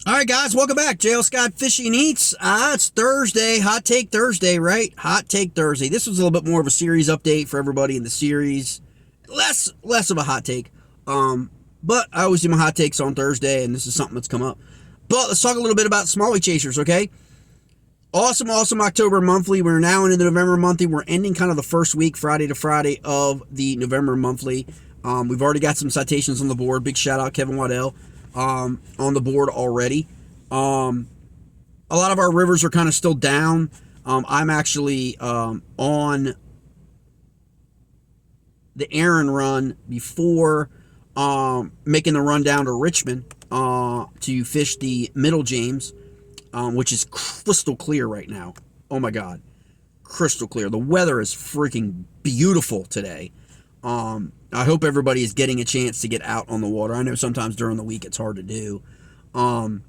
All right, guys, welcome back. JL Scott Fishing Eats. It's Thursday, Hot Take Thursday, right? Hot Take Thursday. This was a little bit more of a series update for everybody in the series. Less of a hot take. But I always do my hot takes on Thursday, and this is something that's come up. But let's talk a little bit about smallie chasers, okay? Awesome October monthly. We're now into the November monthly. We're ending kind of the first week, Friday to Friday, of the November monthly. We've already got some citations on the board. Big shout out, Kevin Waddell. On the board already. A lot of our rivers are kind of still down. I'm actually on the Aaron run before making the run down to Richmond to fish the Middle James, which is crystal clear right now. Oh my God, crystal clear. The weather is freaking beautiful today. I hope everybody is getting a chance to get out on the water. I know sometimes during the week it's hard to do. But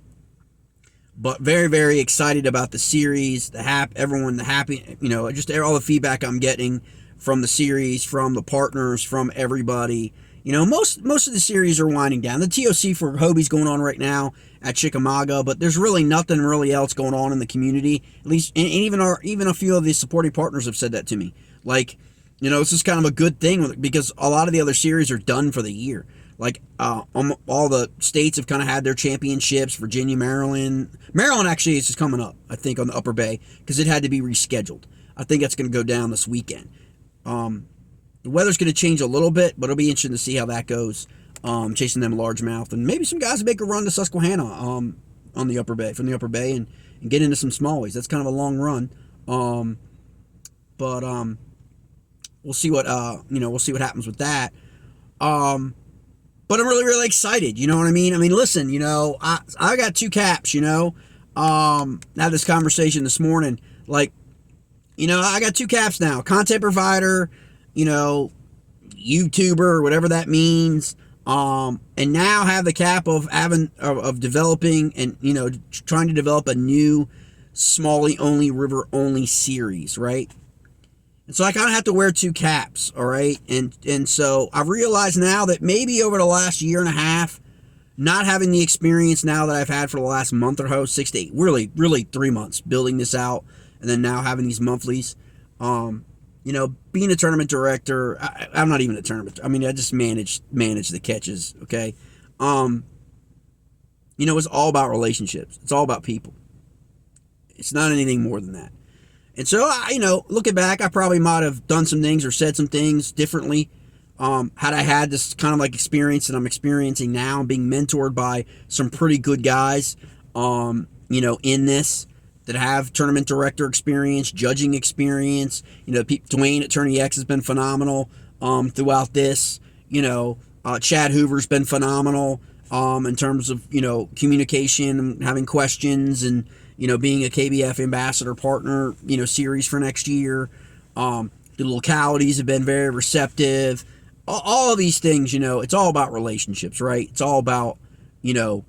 very, very excited about the series, everyone, the happy, just all the feedback I'm getting from the series, from the partners, from everybody. Most of the series are winding down. The TOC for Hobie's going on right now at Chickamauga, but there's really nothing really else going on in the community. At least, and even a few of the supporting partners have said that to me. Like, this is kind of a good thing because a lot of the other series are done for the year. Like, all the states have kind of had their championships. Virginia, Maryland. Maryland actually is just coming up, I think, on the Upper Bay because it had to be rescheduled. I think that's going to go down this weekend. The weather's going to change a little bit, but it'll be interesting to see how that goes. Chasing them largemouth. And maybe some guys make a run to Susquehanna on the Upper Bay, from the Upper Bay, and get into some smallies. That's kind of a long run. But we'll see what we'll see what happens with that. But I'm really, really excited. You know what I mean? Listen, I got two caps, had this conversation this morning. Like, I got two caps now. Content provider, YouTuber, whatever that means. And now have the cap of developing and, trying to develop a new smallie only, river only series, right? And so I kind of have to wear two caps, all right? And so I've realized now that maybe over the last year and a half, not having the experience now that I've had for the last month or so, 6 to 8, really 3 months building this out, and then now having these monthlies, being a tournament director, I'm not even a tournament. I just manage the catches, okay? It's all about relationships. It's all about people. It's not anything more than that. And so, looking back, I probably might have done some things or said some things differently had I had this kind of like experience that I'm experiencing now, being mentored by some pretty good guys, in this that have tournament director experience, judging experience. Dwayne at Tourney X has been phenomenal throughout this. Chad Hoover's been phenomenal in terms of, communication and having questions and, being a KBF ambassador partner, series for next year. The localities have been very receptive. All of these things, it's all about relationships, right? It's all about, and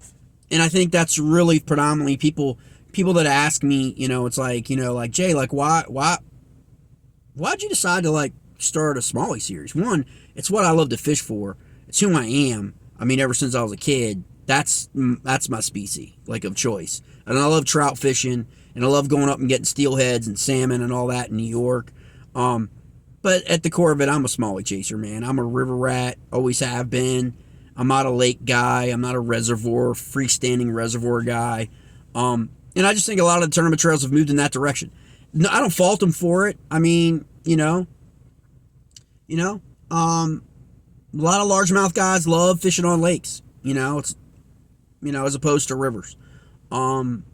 I think that's really predominantly people that ask me, it's like, like, Jay, like, why'd you decide to, like, start a smallie series? One, it's what I love to fish for. It's who I am. Ever since I was a kid, that's my species, like, of choice. And I love trout fishing, and I love going up and getting steelheads and salmon and all that in New York. But at the core of it, I'm a smallie chaser, man. I'm a river rat, always have been. I'm not a lake guy. I'm not a freestanding reservoir guy. And I just think a lot of the tournament trails have moved in that direction. No, I don't fault them for it. A lot of largemouth guys love fishing on lakes. It's as opposed to rivers. And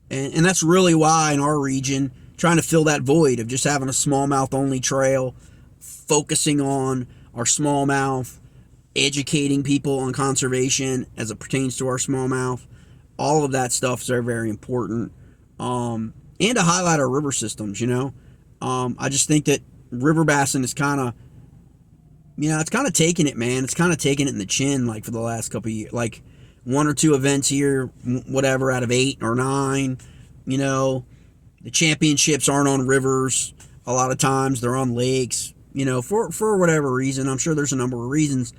that's really why in our region, trying to fill that void of just having a smallmouth only trail, focusing on our smallmouth, educating people on conservation as it pertains to our smallmouth. All of that stuff is very, very important. And to highlight our river systems, I just think that river bassin is kind of, it's kind of taking it, man. It's kind of taking it in the chin, like, for the last couple of years. Like, 1 or 2 events here, whatever, out of 8 or 9. The championships aren't on rivers. A lot of times they're on lakes, for whatever reason. I'm sure there's a number of reasons.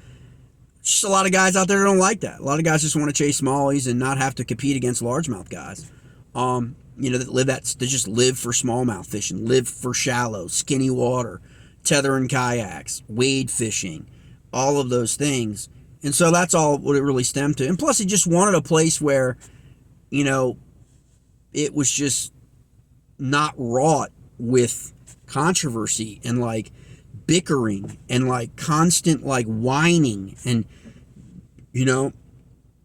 Just a lot of guys out there that don't like that. A lot of guys just want to chase smallies and not have to compete against largemouth guys. That just live for smallmouth fishing, live for shallow, skinny water, tethering kayaks, wade fishing, all of those things. And so that's all what it really stemmed to. And plus, he just wanted a place where, it was just not wrought with controversy and like bickering and like constant like whining. And,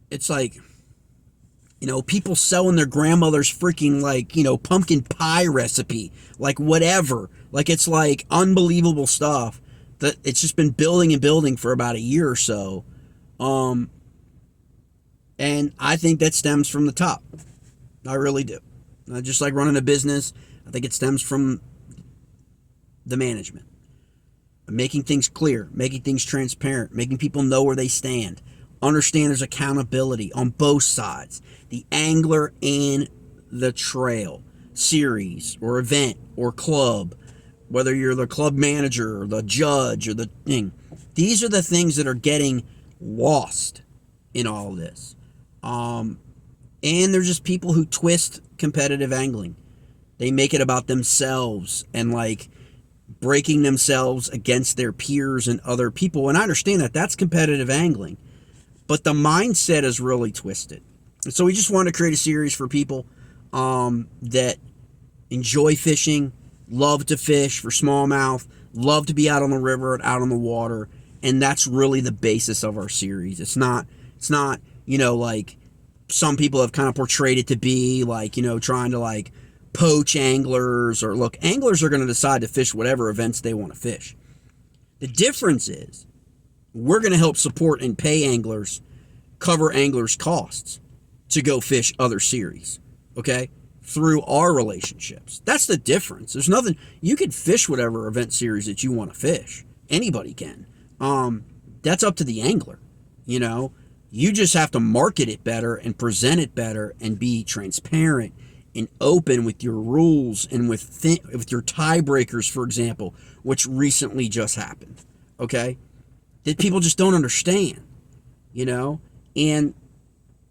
it's like, people selling their grandmother's freaking like, pumpkin pie recipe, like whatever. Like it's like unbelievable stuff that it's just been building and building for about a year or so. And I think that stems from the top. I really do. Just like running a business, I think it stems from the management. Making things clear, making things transparent, making people know where they stand. Understand there's accountability on both sides. The angler and the trail series or event or club, whether you're the club manager or the judge or the thing. These are the things that are getting lost in all of this. And they're just people who twist competitive angling. They make it about themselves and like breaking themselves against their peers and other people. And I understand that that's competitive angling, but the mindset is really twisted. And so we just wanted to create a series for people that enjoy fishing, love to fish for smallmouth, love to be out on the river and out on the water. And that's really the basis of our series. It's not, like some people have kind of portrayed it to be like, trying to like poach anglers or look, anglers are going to decide to fish whatever events they want to fish. The difference is we're going to help support and pay anglers, cover anglers' costs to go fish other series, okay, through our relationships. That's the difference. There's nothing, you can fish whatever event series that you want to fish. Anybody can. That's up to the angler, You just have to market it better and present it better and be transparent and open with your rules and with your tiebreakers, for example, which recently just happened, okay? That people just don't understand, And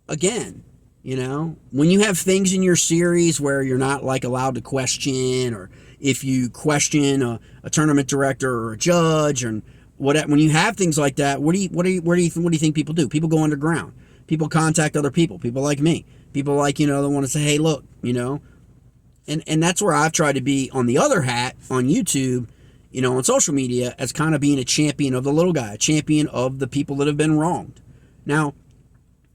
again, when you have things in your series where you're not like allowed to question, or if you question a tournament director or a judge, and when you have things like that, what do you think people do? People go underground. People contact other people. People like me. People like, that want to say, hey, look, and that's where I've tried to be on the other hat on YouTube, on social media, as kind of being a champion of the little guy, a champion of the people that have been wronged. Now,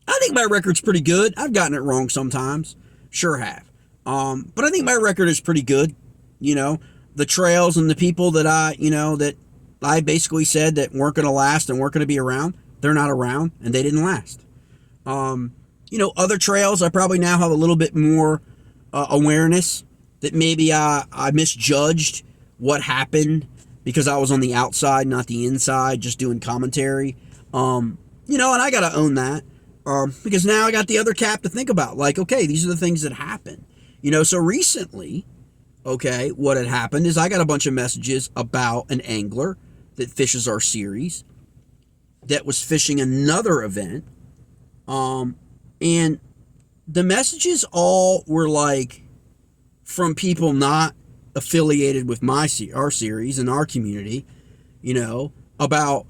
I think my record's pretty good. I've gotten it wrong sometimes. Sure have. But I think my record is pretty good. The trails and the people that that I basically said that weren't going to last and weren't going to be around, they're not around and they didn't last. Other trails, I probably now have a little bit more awareness that maybe I misjudged what happened because I was on the outside, not the inside, just doing commentary. And I got to own that. Because now I got the other cap to think about. Like, okay, these are the things that happen. So recently, okay, what had happened is I got a bunch of messages about an angler that fishes our series that was fishing another event. And the messages all were like from people not affiliated with our series and our community, about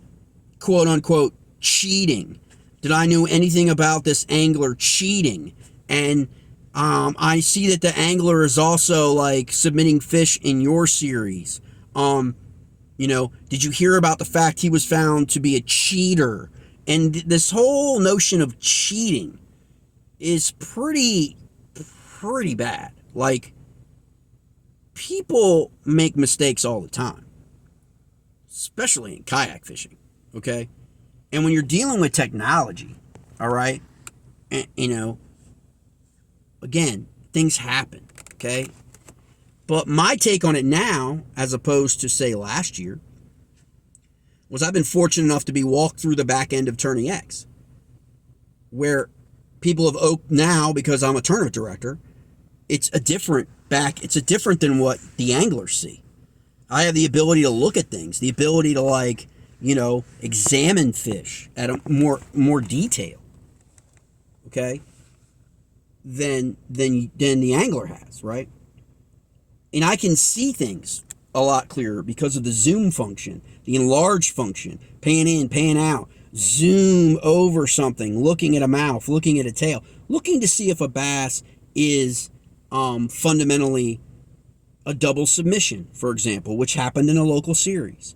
quote unquote cheating. Did I know anything about this angler cheating? And I see that the angler is also like submitting fish in your series. Did you hear about the fact he was found to be a cheater? And this whole notion of cheating is pretty bad. Like, people make mistakes all the time, especially in kayak fishing, okay? And when you're dealing with technology, all right, and, again, things happen, okay? But my take on it now, as opposed to, say, last year, was I've been fortunate enough to be walked through the back end of Turning X, where people have opened now, because I'm a tournament director, it's a different than what the anglers see. I have the ability to look at things, the ability to, like, examine fish at a more detail, okay, than the angler has, right? And I can see things a lot clearer because of the zoom function, the enlarge function, pan in, pan out, zoom over something, looking at a mouth, looking at a tail, looking to see if a bass is fundamentally a double submission, for example, which happened in a local series.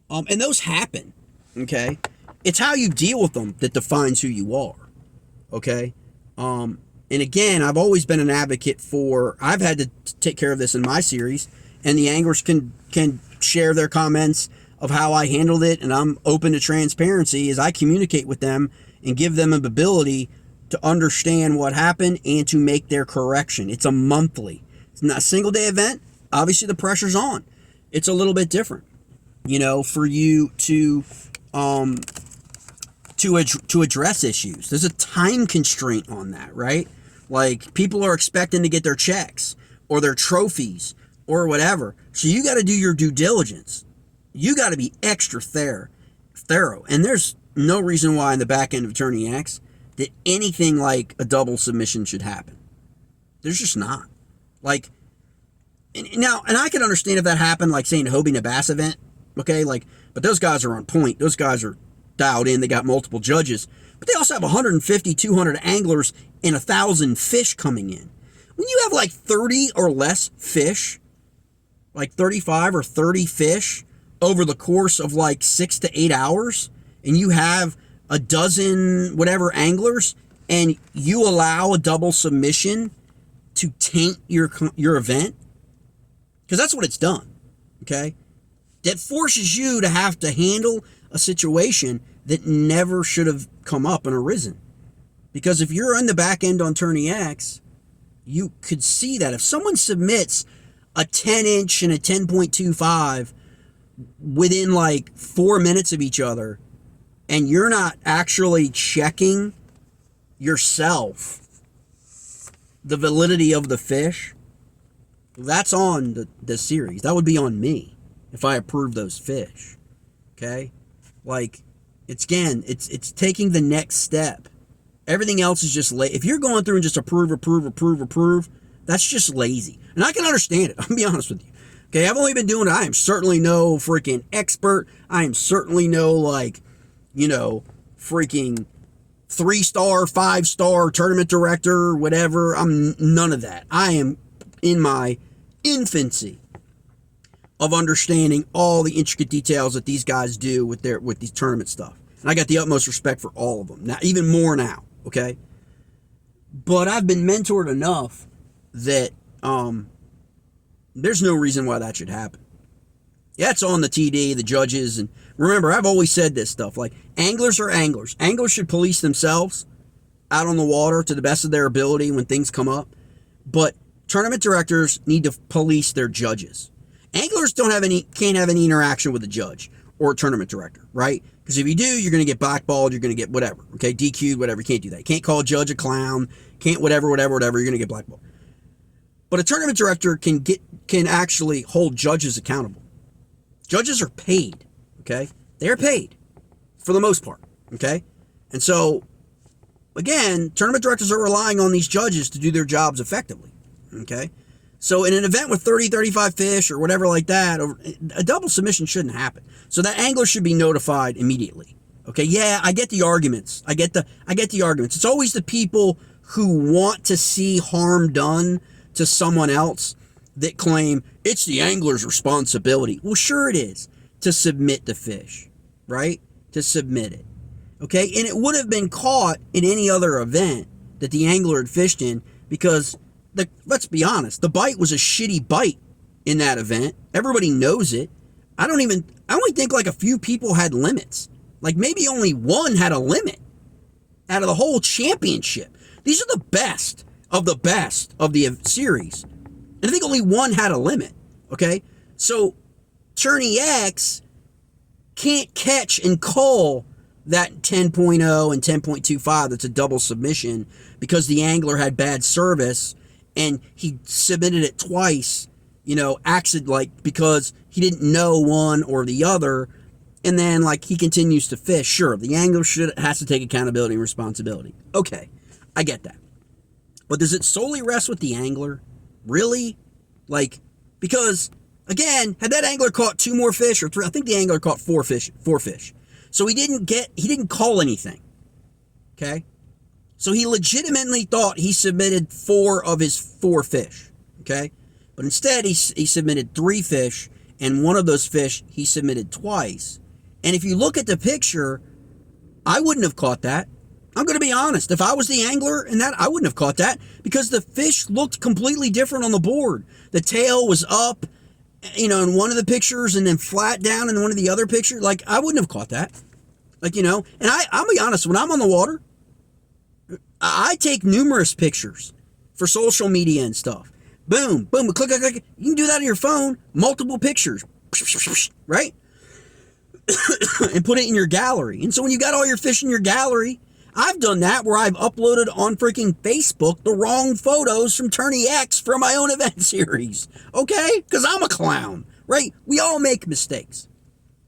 And those happen, okay? It's how you deal with them that defines who you are, okay? And again, I've always been an advocate for, I've had to take care of this in my series, and the anglers can share their comments of how I handled it, and I'm open to transparency as I communicate with them and give them an ability to understand what happened and to make their correction. It's a monthly. It's not a single day event. Obviously, the pressure's on. It's a little bit different, for you to address issues. There's a time constraint on that, right? Like, people are expecting to get their checks or their trophies or whatever. So you got to do your due diligence. You got to be extra thorough. And there's no reason why in the back end of Attorney X that anything like a double submission should happen. There's just not. Like, and I can understand if that happened, like, say, in a Hobie and a Bass event, okay? Like, but those guys are on point. Those guys are dialed in. They got multiple judges. But they also have 150, 200 anglers and 1,000 fish coming in. When you have like 30 or less fish, like 35 or 30 fish over the course of like 6 to 8 hours, and you have a dozen whatever anglers, and you allow a double submission to taint your event, because that's what it's done, okay? That forces you to have to handle a situation that never should have come up and arisen. Because if you're in the back end on Tourney X, you could see that if someone submits a 10-inch and a 10.25 within like 4 minutes of each other, and you're not actually checking yourself the validity of the fish, that's on the series. That would be on me if I approved those fish. Okay? Like, it's taking the next step. Everything else is just if you're going through and just approve, that's just lazy. And I can understand it. I'll be honest with you. Okay, I've only been doing it. I am certainly no freaking expert. I am certainly no, freaking 3-star, 5-star tournament director, whatever. I'm none of that. I am in my infancy of understanding all the intricate details that these guys do with these tournament stuff. And I got the utmost respect for all of them. Now, even more now, okay? But I've been mentored enough that there's no reason why that should happen. Yeah, it's on the TD, the judges, and remember, I've always said this stuff, like, anglers are anglers. Anglers should police themselves out on the water to the best of their ability when things come up, but tournament directors need to police their judges. Anglers can't have any interaction with a judge or a tournament director, right? Because if you do, you're going to get blackballed, you're going to get whatever, okay, DQ'd, whatever. You can't do that. You can't call a judge a clown, can't whatever, you're going to get blackballed. But a tournament director can actually hold judges accountable. Judges are paid, okay? They're paid for the most part, okay? And so, again, tournament directors are relying on these judges to do their jobs effectively, okay? So in an event with 30, 35 fish or whatever like that, a double submission shouldn't happen. So that angler should be notified immediately, okay? Yeah, I get the arguments. I get the arguments. It's always the people who want to see harm done to someone else that claim it's the angler's responsibility. Well, sure it is to submit the fish, right? To submit it, okay? And it would have been caught in any other event that the angler had fished in, because let's be honest, the bite was a shitty bite in that event. Everybody knows it. I only think like a few people had limits. Like maybe only one had a limit out of the whole championship. These are the best of the series. And I think only one had a limit, okay? So Tourney X can't catch and call that 10.0 and 10.25 that's a double submission because the angler had bad service and he submitted it twice, acted like because he didn't know one or the other, and then like he continues to fish. Sure, the angler has to take accountability and responsibility. Okay, I get that. But does it solely rest with the angler? Really? Like, because again, had that angler caught 2 more fish or 3, I think the angler caught 4 fish. So he didn't call anything. Okay? So he legitimately thought he submitted 4 of his 4 fish. Okay? But instead he submitted 3 fish, and one of those fish he submitted twice. And if you look at the picture, I wouldn't have caught that. I'm going to be honest. If I was the angler in that, I wouldn't have caught that because the fish looked completely different on the board. The tail was up, in one of the pictures and then flat down in one of the other pictures. Like, I wouldn't have caught that. Like, and I'll be honest, when I'm on the water, I take numerous pictures for social media and stuff. Boom, boom, click, click, click. You can do that on your phone, multiple pictures, right? And put it in your gallery. And so when you got all your fish in your gallery, I've done that where I've uploaded on freaking Facebook the wrong photos from Tourney X for my own event series. Okay? Because I'm a clown, right? We all make mistakes.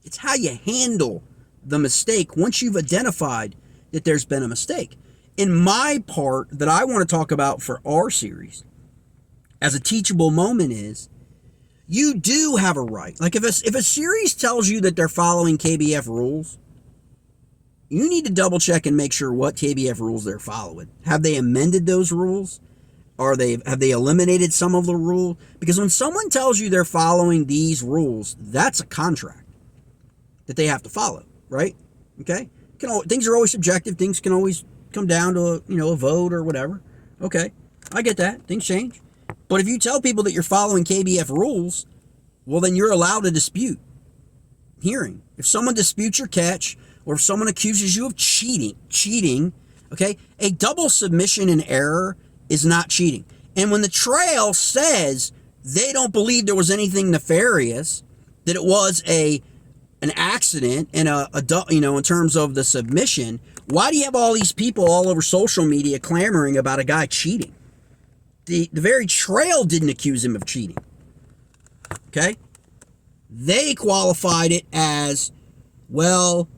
It's how you handle the mistake once you've identified that there's been a mistake. In my part that I want to talk about for our series as a teachable moment is, you do have a right. Like if a series tells you that they're following KBF rules, you need to double check and make sure what KBF rules they're following. Have they amended those rules? Have they eliminated some of the rule? Because when someone tells you they're following these rules, that's a contract that they have to follow, right? Okay? Things are always subjective. Things can always come down to a vote or whatever. Okay, I get that. Things change. But if you tell people that you're following KBF rules, well, then you're allowed to dispute hearing. If someone disputes your catch, or if someone accuses you of cheating, okay, a double submission in error is not cheating. And when the trail says they don't believe there was anything nefarious, that it was an accident and in terms of the submission, why do you have all these people all over social media clamoring about a guy cheating? The very trail didn't accuse him of cheating. Okay? They qualified it as, well,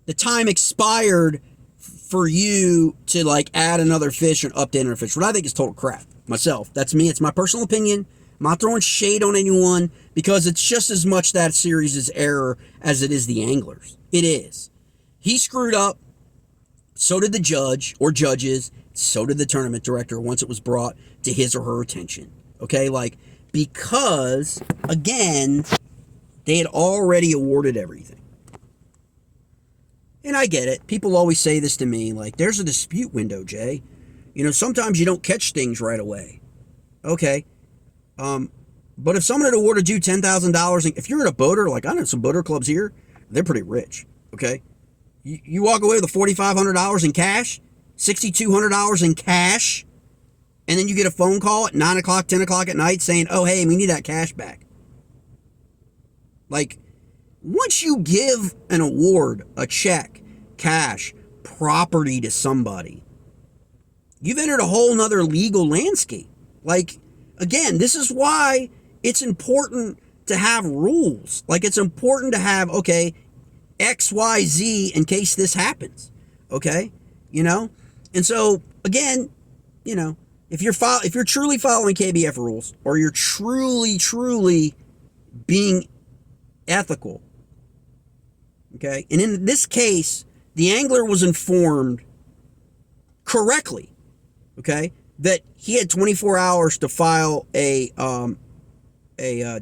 the time expired for you to add another fish and update another fish, what I think is total crap. Myself. That's me. It's my personal opinion. I'm not throwing shade on anyone because it's just as much that series' error as it is the angler's. It is. He screwed up. So did the judge or judges. So did the tournament director once it was brought to his or her attention. Okay? Because, again, they had already awarded everything. And I get it. People always say this to me, there's a dispute window, Jay. Sometimes you don't catch things right away. Okay. But if someone had awarded you $10,000, if you're at a boater, I know some boater clubs here, they're pretty rich. Okay. You walk away with $4,500 in cash, $6,200 in cash, and then you get a phone call at 9 o'clock, 10 o'clock at night saying, oh, hey, we need that cash back. Once you give an award, a check, cash, property to somebody, you've entered a whole nother legal landscape. Again, this is why it's important to have rules. It's important to have, okay, X, Y, Z in case this happens. Okay? And so, again, if you're truly following KBF rules, or you're truly being ethical, okay, and in this case, the angler was informed correctly, okay, that he had 24 hours to file a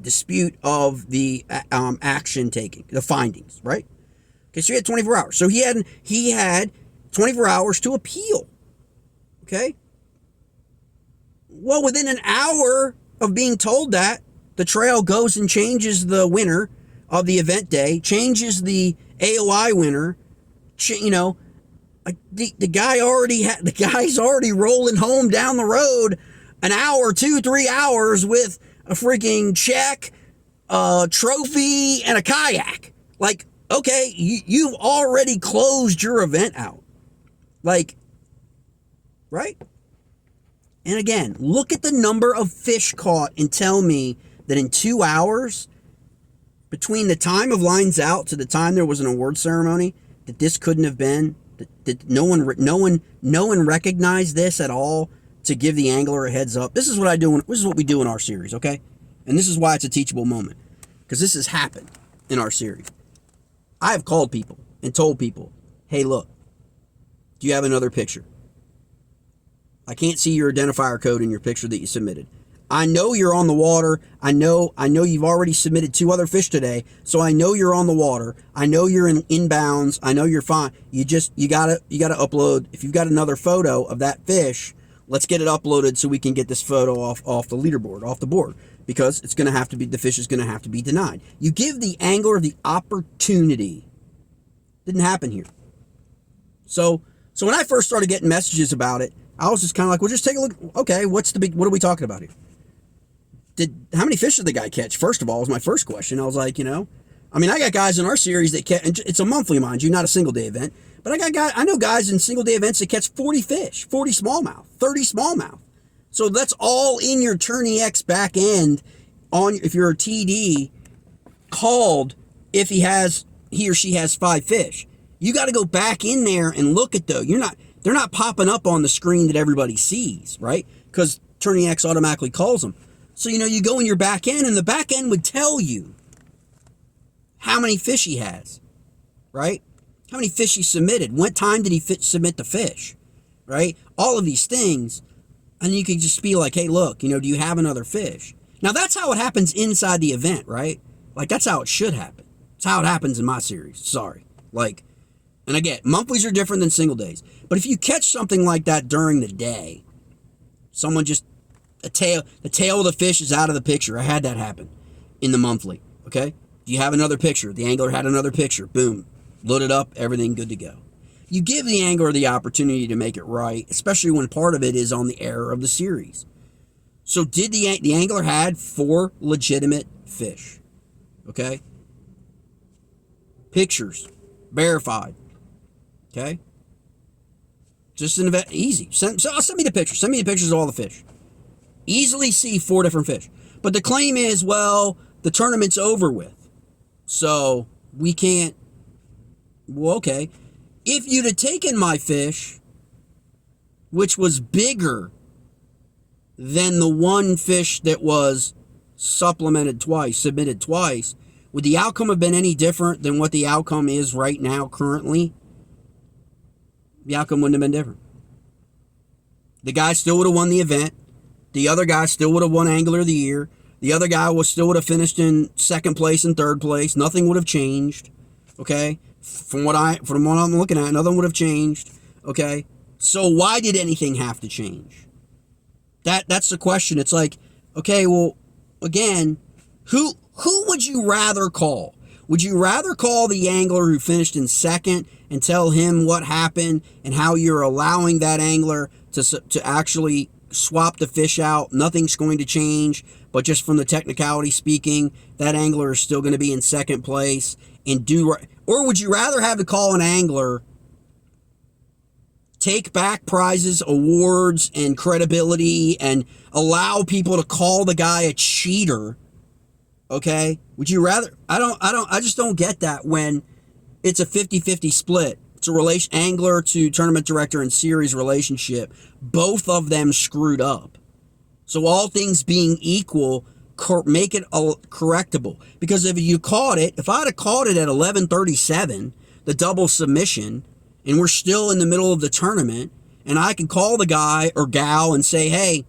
dispute of the action taking, the findings, right? Okay, so he had 24 hours. So he had 24 hours to appeal, okay? Well, within an hour of being told that, the trail goes and changes the winner of the event day, changes the AOI winner, the guy's already rolling home down the road an hour, 2-3 hours with a freaking check, a trophy, and a kayak. Okay, you've already closed your event out. Right? And again, look at the number of fish caught and tell me that in 2 hours, between the time of lines out to the time there was an award ceremony, that this couldn't have been, that no one recognized this at all to give the angler a heads up. This is what this is what we do in our series, okay? And this is why it's a teachable moment, because this has happened in our series. I have called people and told people, hey, look, do you have another picture? I can't see your identifier code in your picture that you submitted. I know you're on the water. I know you've already submitted 2 other fish today, so I know you're on the water. I know you're in inbounds. I know you're fine. You gotta upload. If you've got another photo of that fish, let's get it uploaded so we can get this photo off the leaderboard, off the board, because the fish is gonna have to be denied. You give the angler the opportunity. Didn't happen here. So when I first started getting messages about it, I was just kind of like, well, just take a look. Okay, what are we talking about here? How many fish did the guy catch? First of all, was my first question. I was like, I got guys in our series that catch, and it's a monthly, mind you, not a single day event, but I know guys in single day events that catch 40 fish, 40 smallmouth, 30 smallmouth. So that's all in your Tourney X back end if you're a TD called if he or she has 5 fish. You got to go back in there and look at those. They're not popping up on the screen that everybody sees, right? Because Tourney X automatically calls them. So, you go in your back end, and the back end would tell you how many fish he has, right? How many fish he submitted. What time did he submit the fish, right? All of these things. And you could just be like, hey, look, do you have another fish? Now, that's how it happens inside the event, right? Like, that's how it should happen. It's how it happens in my series. Sorry. And again, monthlies are different than single days. But if you catch something like that during the day, the tail of the fish is out of the picture. I had that happen in the monthly, okay? Do you have another picture? The angler had another picture. Boom. Load it up. Everything good to go. You give the angler the opportunity to make it right, especially when part of it is on the error of the series. So the angler had 4 legitimate fish, okay? Pictures. Verified. Okay? Just an event. Easy. Send me the pictures. Send me the pictures of all the fish. Easily see 4 different fish. But the claim is, well, the tournament's over with. So we can't. Well, okay. If you'd have taken my fish, which was bigger than the one fish that was submitted twice, would the outcome have been any different than what the outcome is right now currently? The outcome wouldn't have been different. The guy still would have won the event. The other guy still would have won Angler of the Year. The other guy still would have finished in 2nd place and 3rd place. Nothing would have changed. Okay? From what I'm looking at, nothing would have changed. Okay? So why did anything have to change? That's the question. It's like, okay, well, again, who would you rather call? Would you rather call the angler who finished in 2nd and tell him what happened and how you're allowing that angler to actually swap the fish out? Nothing's going to change, but just from the technicality speaking, that angler is still going to be in 2nd place or would you rather have to call an angler, take back prizes, awards, and credibility, and allow people to call the guy a cheater? Okay? Would you rather? I just don't get that when it's a 50-50 split. It's a angler to tournament director and series relationship. Both of them screwed up. So all things being equal, make it correctable. Because if I'd have caught it at 11:37, the double submission, and we're still in the middle of the tournament, and I can call the guy or gal and say, hey,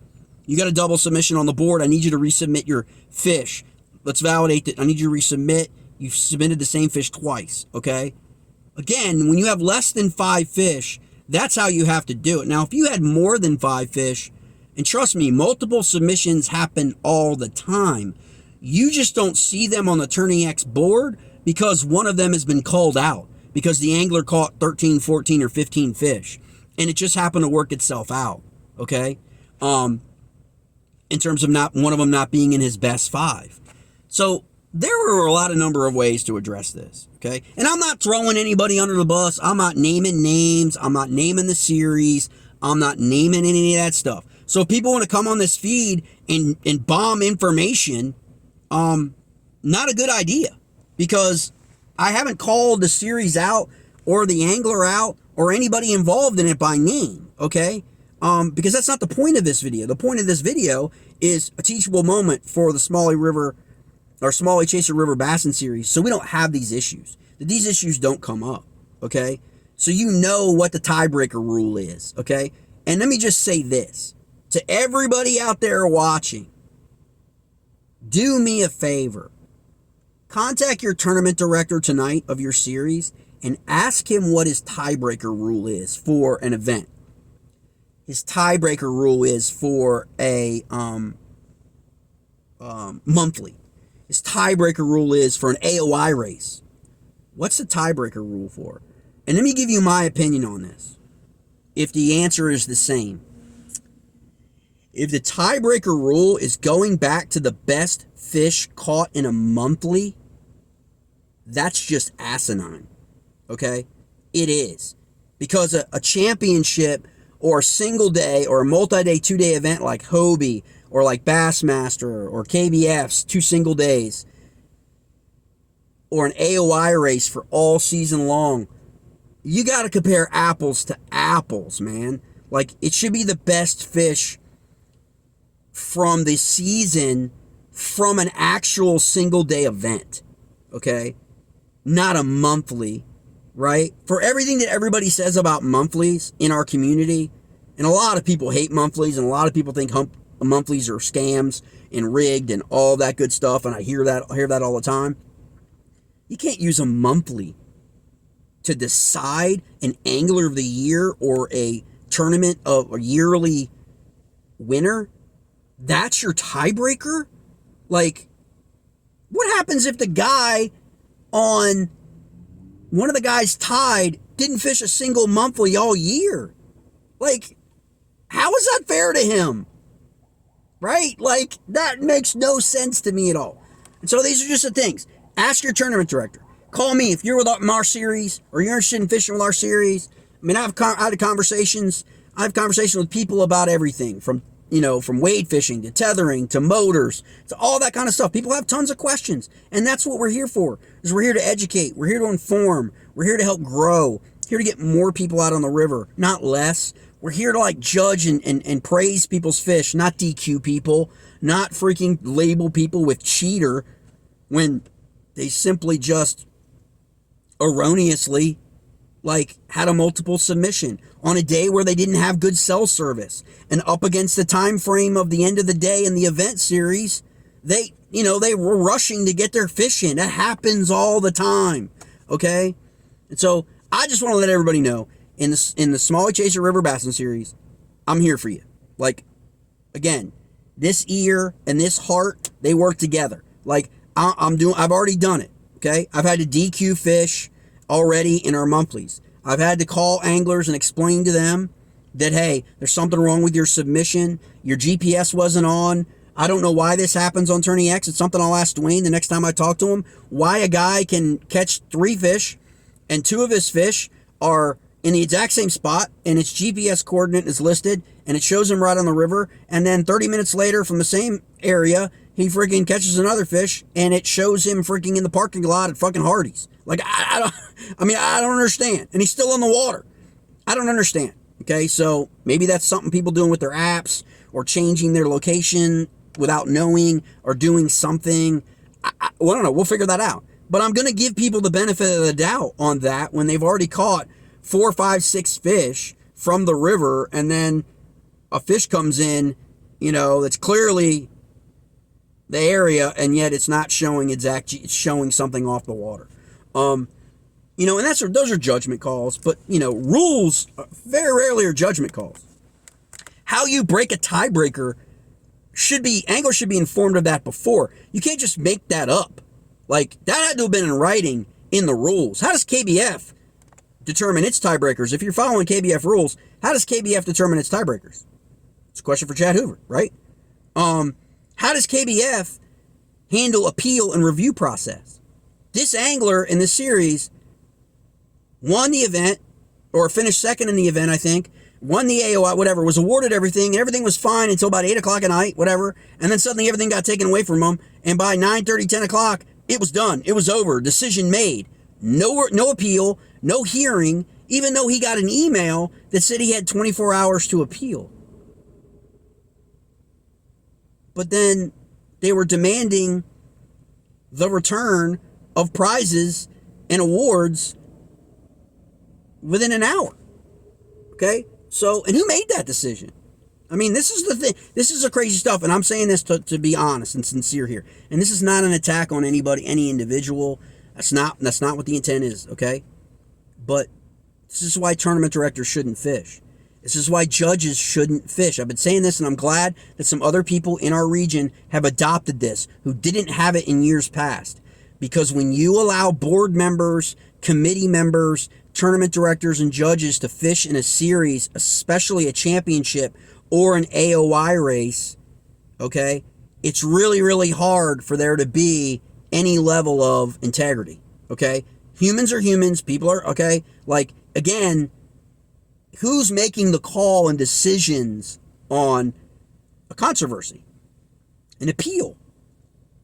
you got a double submission on the board. I need you to resubmit your fish. Let's validate that. I need you to resubmit. You've submitted the same fish twice, okay? Again, when you have less than 5 fish, that's how you have to do it. Now, if you had more than 5 fish, and trust me, multiple submissions happen all the time. You just don't see them on the Tourney X board because one of them has been called out because the angler caught 13, 14, or 15 fish. And it just happened to work itself out, okay? In terms of one of them not being in his best 5. So there were a number of ways to address this, okay? And I'm not throwing anybody under the bus. I'm not naming names. I'm not naming the series. I'm not naming any of that stuff. So if people want to come on this feed and bomb information, not a good idea. because I haven't called the series out or the angler out or anybody involved in it by name, okay? Because that's not the point of this video. The point of this video is a teachable moment for the Smalley River or Smalley Chaser River Bassin series, so we don't have these issues. That these issues don't come up, okay? So you know what the tiebreaker rule is, okay? And let me just say this to everybody out there watching. Do me a favor. Contact your tournament director tonight of your series and ask him what his tiebreaker rule is for an event. His tiebreaker rule is for a monthly. His tiebreaker rule is for an AOI race. What's the tiebreaker rule for? And let me give you my opinion on this. If the answer is the same. If the tiebreaker rule is going back to the best fish caught in a monthly, that's just asinine. Okay? It is. Because a championship or a single day or a multi-day 2-day event like Hobie or like Bassmaster or KBF's 2 single days or an AOI race for all season long, you got to compare apples to apples, man. Like, it should be the best fish from the season from an actual single day event, okay? Not a monthly, right? For everything that everybody says about monthlies in our community, and a lot of people hate monthlies, and a lot of people think monthlies are scams and rigged and all that good stuff, and I hear that all the time. You can't use a monthly to decide an angler of the year or a tournament of a yearly winner. That's your tiebreaker? Like, what happens if the guy on one of the guys tied didn't fish a single monthly all year? Like, how is that fair to him? Right? Like, that makes no sense to me at all. And so these are just the things. Ask your tournament director. Call me if you're with our series or you're interested in fishing with our series. I mean, I have conversations with people about everything from wade fishing to tethering to motors to all that kind of stuff. People have tons of questions, and that's what we're here for. Is we're here to educate, we're here to inform, we're here to help grow, here to get more people out on the river, not less. We're here to like judge and praise people's fish, not DQ people, not freaking label people with cheater when they simply just erroneously had a multiple submission on a day where they didn't have good cell service, and up against the time frame of the end of the day in the event series, they were rushing to get their fish in. That happens all the time, okay? And so I just want to let everybody know, in the Smalley Chaser River Bassin series, I'm here for you. Like, again, this ear and this heart, they work together. Like, I've already done it, okay? I've had to DQ fish already in our monthlies. I've had to call anglers and explain to them that, hey, there's something wrong with your submission. Your GPS wasn't on. I don't know why this happens on Turning X. It's something I'll ask Dwayne the next time I talk to him. Why a guy can catch 3 fish and 2 of his fish are in the exact same spot and its GPS coordinate is listed and it shows him right on the river, and then 30 minutes later from the same area, he freaking catches another fish and it shows him freaking in the parking lot at fucking Hardee's. Like, I don't understand. And he's still in the water. I don't understand. Okay, so maybe that's something people doing with their apps or changing their location without knowing or doing something. I don't know. We'll figure that out. But I'm going to give people the benefit of the doubt on that when they've already caught 4, 5, 6 fish from the river, and then a fish comes in, that's clearly the area, and yet it's not showing it's showing something off the water. And those are judgment calls, but rules very rarely are judgment calls. How you break a tiebreaker anglers should be informed of that before. You can't just make that up. Like, that had to have been in writing in the rules. How does KBF determine its tiebreakers? If you're following KBF rules, how does KBF determine its tiebreakers? It's a question for Chad Hoover, right? How does KBF handle appeal and review process? This angler in this series won the event, or finished second in the event, I think, won the AOI, whatever, was awarded everything, and everything was fine until about 8 o'clock at night, whatever, and then suddenly everything got taken away from him, and by 9:30, 10 o'clock, It was done. It was over. Decision made. No appeal, no hearing, even though he got an email that said he had 24 hours to appeal. But then they were demanding the return of prizes and awards within an hour. Okay? So, and who made that decision? I mean, this is the thing. This is the crazy stuff, and I'm saying this to be honest and sincere here. And this is not an attack on anybody, any individual. That's not what the intent is, okay? But this is why tournament directors shouldn't fish. This is why judges shouldn't fish. I've been saying this, and I'm glad that some other people in our region have adopted this who didn't have it in years past. Because when you allow board members, committee members, tournament directors, and judges to fish in a series, especially a championship or an AOI race, okay, it's really, really hard for there to be any level of integrity, okay? Humans are humans, people are, okay? Like, again, who's making the call and decisions on a controversy, an appeal,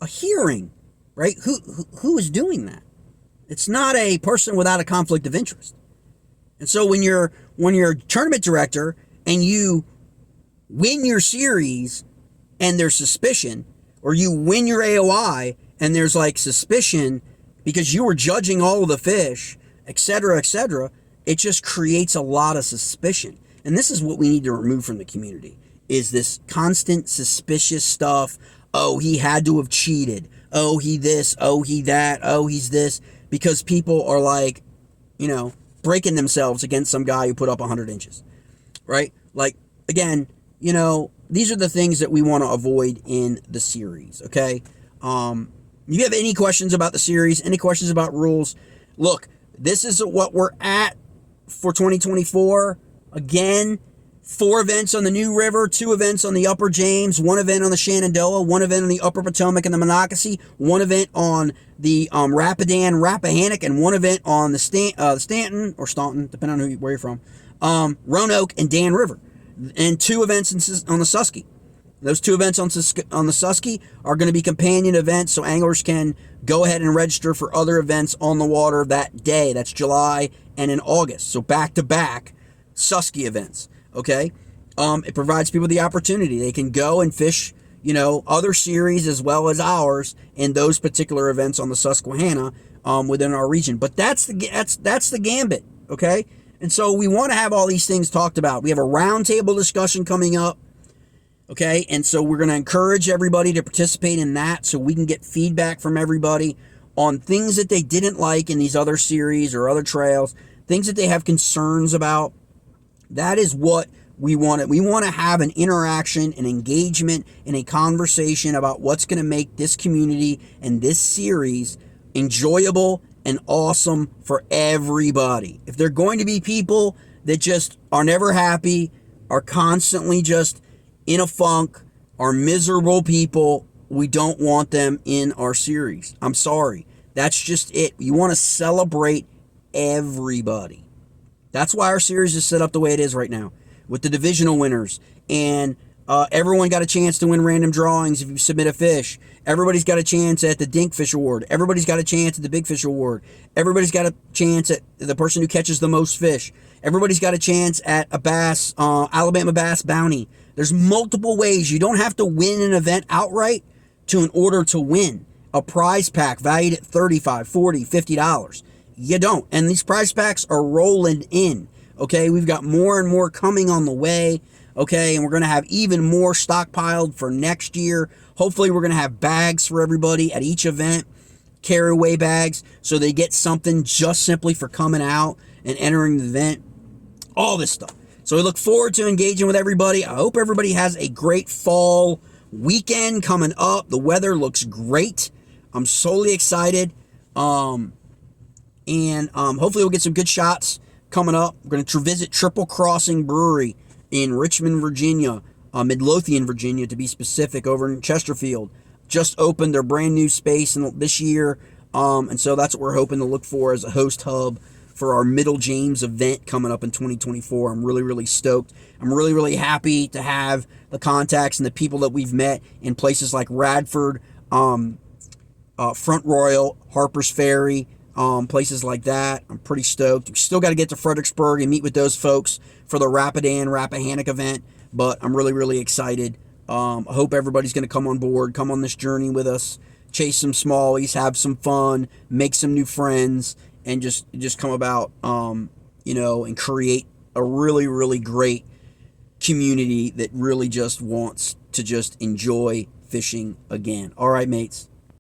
a hearing, right? Who is doing that? It's not a person without a conflict of interest. And so when you're a tournament director and you win your series and there's suspicion, or you win your AOI and there's like suspicion because you were judging all of the fish, etc., it just creates a lot of suspicion. And this is what we need to remove from the community, is this constant suspicious stuff. Oh, he had to have cheated. Oh, he this. Oh, he that. Oh, he's this. Because people are like, breaking themselves against some guy who put up 100 inches, right? Like, again, these are the things that we want to avoid in the series, okay? You have any questions about the series, any questions about rules? Look, this is what we're at for 2024. Again, 4 events on the New River, 2 events on the Upper James, 1 event on the Shenandoah, 1 event on the Upper Potomac and the Monocacy, 1 event on the Rapidan, Rappahannock, and 1 event on the Stanton, or Staunton, depending on where you're from, Roanoke and Dan River, and 2 events on the Susky. Those 2 events on the Susky are going to be companion events, so anglers can go ahead and register for other events on the water that day. That's July and in August. So back-to-back Susky events, okay? It provides people the opportunity. They can go and fish, other series as well as ours in those particular events on the Susquehanna within our region. But that's the gambit, okay? And so we want to have all these things talked about. We have a roundtable discussion coming up. Okay, and so we're going to encourage everybody to participate in that so we can get feedback from everybody on things that they didn't like in these other series or other trails, things that they have concerns about. That is what we want. We want to have an interaction, an engagement, and a conversation about what's going to make this community and this series enjoyable and awesome for everybody. If they're going to be people that just are never happy, are constantly just in a funk, are miserable people, we don't want them in our series. I'm sorry. That's just it. You want to celebrate everybody. That's why our series is set up the way it is right now, with the divisional winners. And everyone got a chance to win random drawings if you submit a fish. Everybody's got a chance at the Dink Fish Award. Everybody's got a chance at the Big Fish Award. Everybody's got a chance at the person who catches the most fish. Everybody's got a chance at a bass, Alabama Bass Bounty. There's multiple ways. You don't have to win an event outright in order to win a prize pack valued at $35, $40, $50. You don't. And these prize packs are rolling in. Okay, we've got more and more coming on the way. Okay, and we're going to have even more stockpiled for next year. Hopefully, we're going to have bags for everybody at each event, carry away bags, so they get something just simply for coming out and entering the event. All this stuff. So we look forward to engaging with everybody. I hope everybody has a great fall weekend coming up. The weather looks great. I'm solely excited. Hopefully we'll get some good shots coming up. We're going to visit Triple Crossing Brewery in Richmond, Virginia, Midlothian, Virginia, to be specific, over in Chesterfield. Just opened their brand new space this year. And so that's what we're hoping to look for as a host hub for our Middle James event coming up in 2024. I'm really, really stoked. I'm really, really happy to have the contacts and the people that we've met in places like Radford, Front Royal, Harper's Ferry, places like that. I'm pretty stoked. We still got to get to Fredericksburg and meet with those folks for the Rapidan Rappahannock event, but I'm really, really excited. I hope everybody's going to come on board, come on this journey with us, chase some smallies, have some fun, make some new friends, and just come about, and create a really, really great community that really just wants to just enjoy fishing again. All right, mates.